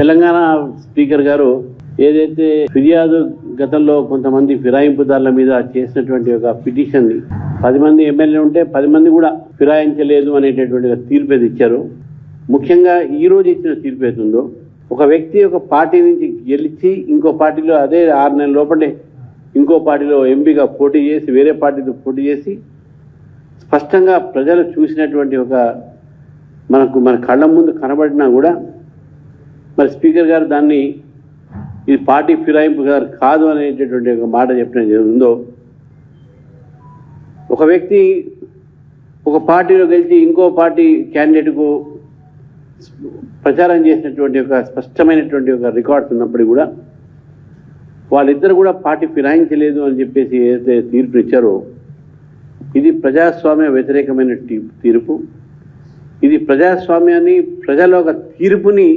Telangana speaker గారు ఏదైతే ఫిర్యాదు గతంలో కొంతమంది ఫిరాయింపుదారుల మీద చేసినటువంటి ఒక పిటిషన్ ని 10 మంది ఎమ్మెల్యేలు ఉంటే 10 మంది కూడా ఫిరాయించలేదు అనేటటువంటి తీర్పు ఇచ్చారు. ముఖ్యంగా ఈ రోజు ఇచ్చిన తీర్పు ఏతుందో, ఒక వ్యక్తి ఒక పార్టీ నుంచి గెలిచి ఇంకో పార్టీలో అదే 6 నెలల లోపలే ఇంకో పార్టీలో ఎంపీగా పోటీ చేసి వేరే పార్టీతో పోటీ చేసి స్పష్టంగా ప్రజలు చూసినటువంటి ఒక మన కళ్ళ ముందు కనబడినా కూడా మరి స్పీకర్ గారు దాన్ని ఇది పార్టీ ఫిరాయింపు గారు కాదు అనేటటువంటి ఒక మాట చెప్పిన ఉందో, ఒక వ్యక్తి ఒక పార్టీలో గెలిచి ఇంకో పార్టీ క్యాండిడేట్కు ప్రచారం చేసినటువంటి ఒక స్పష్టమైనటువంటి ఒక రికార్డ్స్ ఉన్నప్పటికీ కూడా వాళ్ళిద్దరు కూడా పార్టీ ఫిరాయించలేదు అని చెప్పేసి ఏదైతే తీర్పు ఇచ్చారో ఇది ప్రజాస్వామ్య వ్యతిరేకమైన తీర్పు. ఇది ప్రజాస్వామ్యాన్ని ప్రజల ఒక తీర్పుని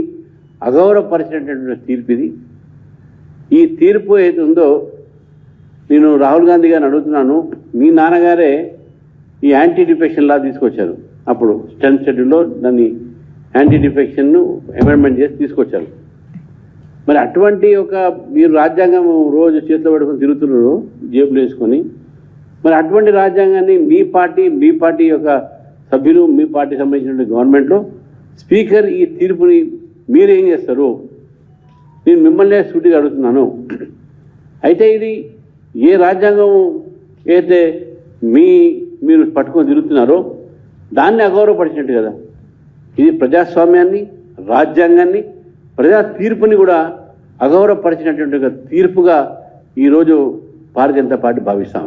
అగౌరవపరిచినటువంటి తీర్పు ఇది. ఈ తీర్పు ఏది ఉందో నేను రాహుల్ గాంధీ గారిని అడుగుతున్నాను, మీ నాన్నగారే ఈ యాంటీ డిఫెక్షన్ లా తీసుకొచ్చారు. అప్పుడు 10th షెడ్యూల్లో దాన్ని యాంటీ డిఫెక్షన్ను అమెండ్మెంట్ చేసి తీసుకొచ్చారు. మరి అటువంటి ఒక మీరు రాజ్యాంగం రోజు చేతిలో పడుకొని తిరుగుతున్నారు జేబులు వేసుకొని, మరి అటువంటి రాజ్యాంగాన్ని మీ పార్టీ యొక్క సభ్యులు మీ పార్టీ సంబంధించిన గవర్నమెంట్లో స్పీకర్ ఈ తీర్పుని మీరేం చేస్తారు? నేను మిమ్మల్ని సూటిగా అడుగుతున్నాను. అయితే ఇది ఏ రాజ్యాంగం అయితే మీరు పట్టుకొని తిరుగుతున్నారో దాన్ని అగౌరవపరిచినట్టు కదా. ఇది ప్రజాస్వామ్యాన్ని, రాజ్యాంగాన్ని, ప్రజా తీర్పుని కూడా అగౌరవపరిచినటువంటి ఒక తీర్పుగా ఈరోజు భారతీయ జనతా పార్టీ భావిస్తాం.